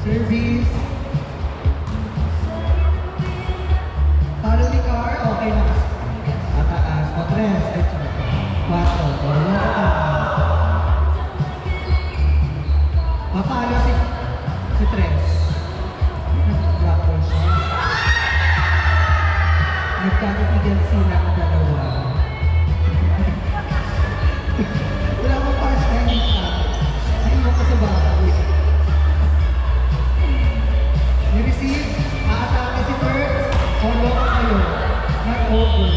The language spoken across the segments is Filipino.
Service. Palo ni Car, okay na. Mataas. O, tres. Ay, tsaka. 4. Wala ka. Mapalo si Tres. Nag-block ball siya. Nagkakatigan sila ang dalawa. Wala mo pa standing ka. Ay, mo ka sa bahay. Ni-receive, maatake si First. Follow ka kayo. Not over.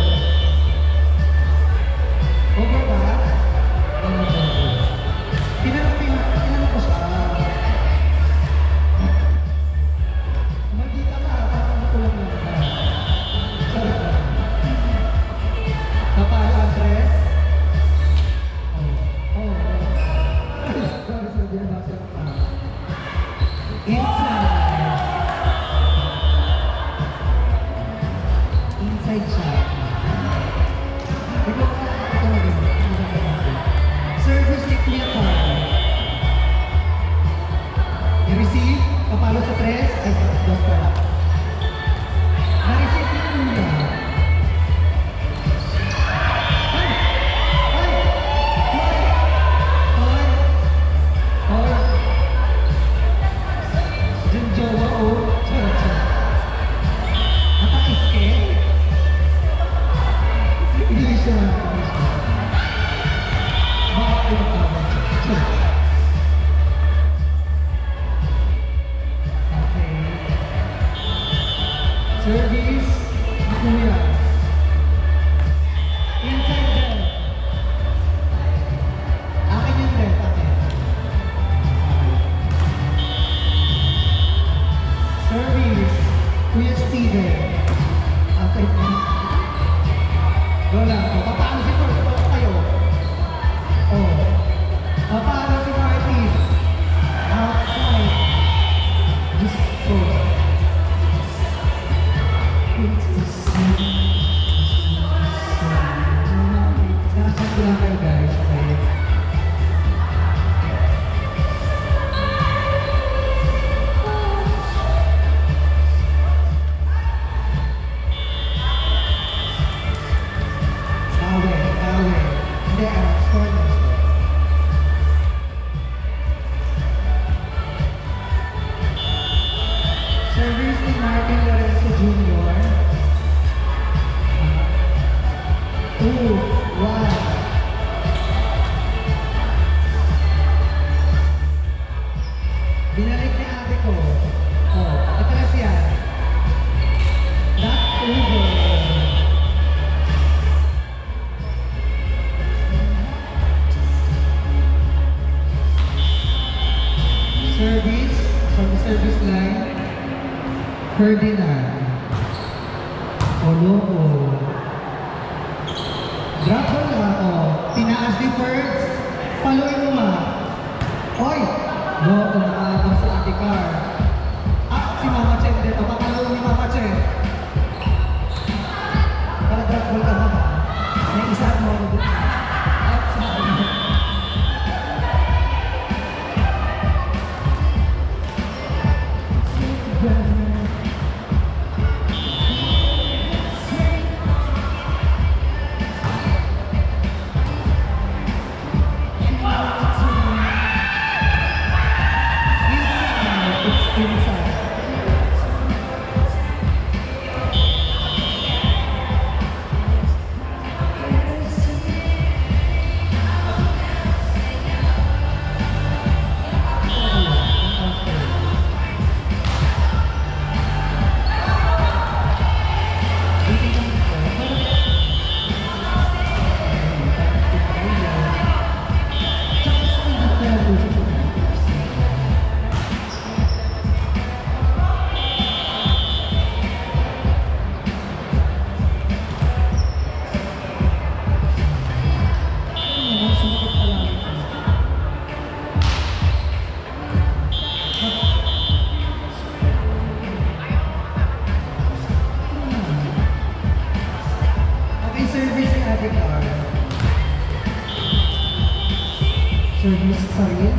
Over ba? Over. Tinanong ko siya. Magkita ka, parang makulang lang ka. Sorry ka. Kapal, Andres. Sorry, binabasa ka. Inside shot. Ito service ni Kuya Carl. I-receive, kapalo sa tres, ay, dos pa lang. Na-receive ni Kuya. Diyan jowa, oh. Charot. Natakis ke? Hindi siya. Baka pinatawag siya. Okay. Service, Kuya. Inside ball. Akin yung left, akin. Service, Kuya Steven. Okay. Go lang. O, paano si First? O, kayo? O. Paano si Martin? Outside. Just go. Nakasad ko lang kayo, guys. Okay. Kawe. Hindi, score na. Service ni Martin Lorenzo Jr. 2, 1. Binalik ni ate ko. Oh, atras yan. Not over. Service from the service line, Ferdinand. Oloko. Drop ball na ako. Tinaas ni Ferds. Paluin mo ma. Oy! Loko na abang si Ate Car. Si Mama Chen dito. Papaluin ni Mama Chen. Para drop ball ka na. May isa mo. Outside. Service sa rin,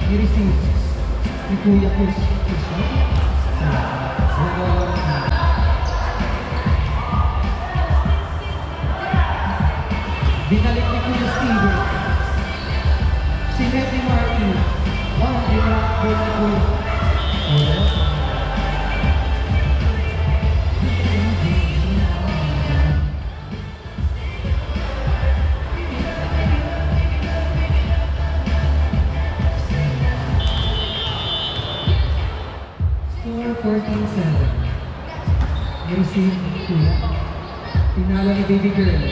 i-receive ni Kuya Chris. Binalik ni Kuya Steven. Si Nettie Martin. Oh, binalik ni Kuya. Oh. Score 14-7. Receive Kuya. Pinalo ni Baby Girl.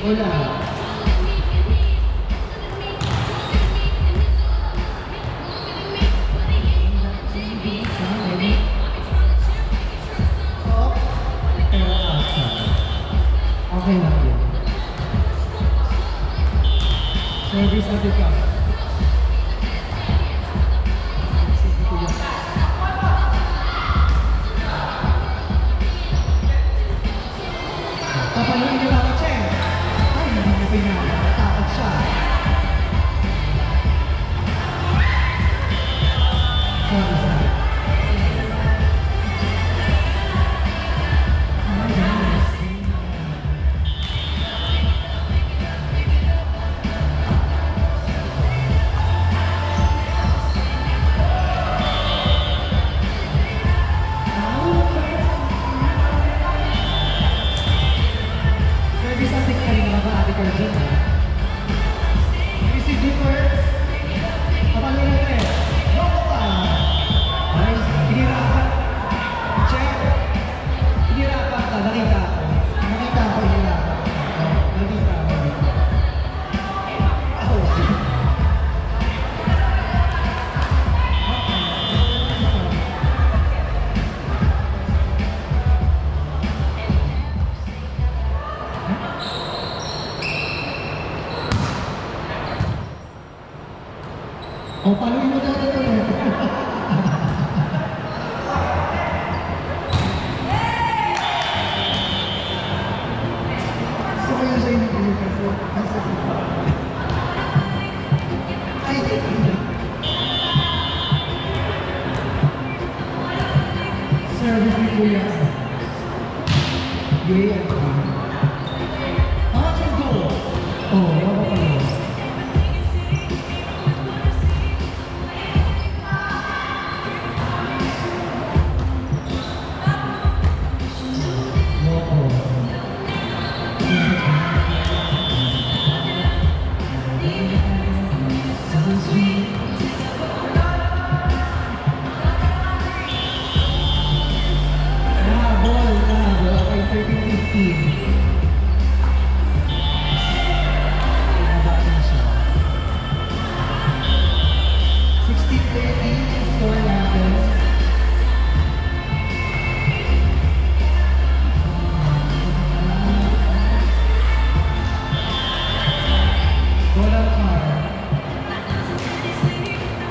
Wala. Okay lang yun. Service at the cup. Kapaluin ni Mama Chen. Ay, hindi niya pinala. Natakot siya. Sorry. Service at the cup rin naman Ate Carl dyan, ha? Receive the first. Kapaluin natin. Loko pa. Ay, hinirapan. Check. Hinirapan ka. Nakita ko. Nakita ko hinirapan. Nakita ko. O, paluin mo na ito ulit. Gusto ko yung sa inyo kasi nasa dito. Ay, service ni Kuya. Gay at Action goal! Oh, wala pa lang.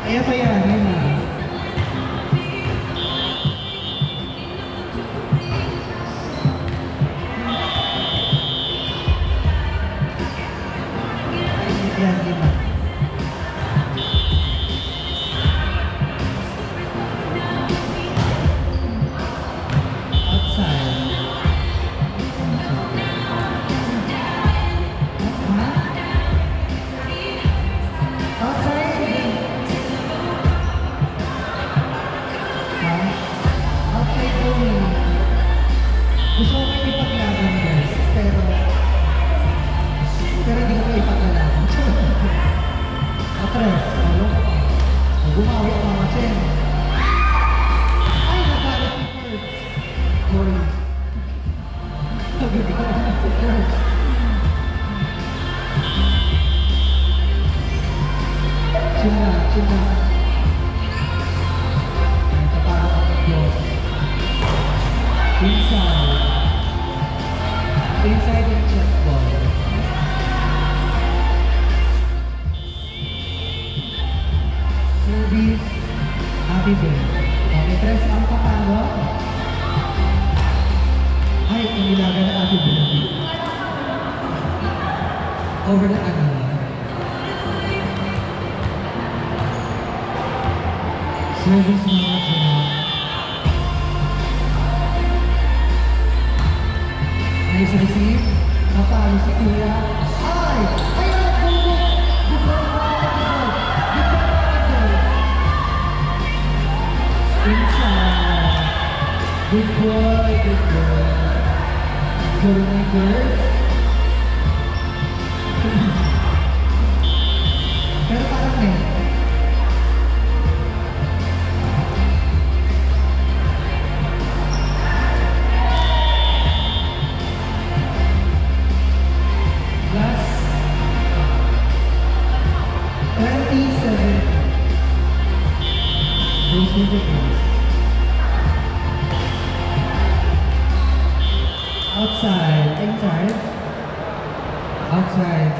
Kaya pa yan, yun na. Yan, lima. Outside. Outside. Outside going. Gusto ko kayo ipaglaban, guys. Pero hindi ko kayo ipaglaban. Atres. Ano? Gumawi ang mga chen. Ay, nagalit si First. Sorry. Nagagalit si First. Chill na. Ito para ang Diyos. Inside yung check ball. Service, Ate Ben. Okay, tres ang kapalo. Ay, inilaga na Ate Ben. Over the ano. Service mga dyan. Nice receive. Napalo si Kuya. Ay! Ayun! Inside. Good boy, good boy. Good boy, good. Pero parang net. Last 27. Those were the goals. Outside, inside, outside,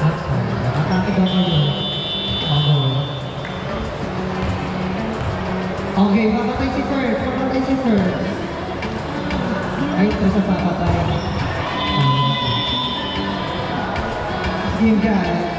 outside. Nakatake daw kayo. Okay, papatay si Ferd. Papatay si Ferd. Ay, ito sa papatay. Game guy.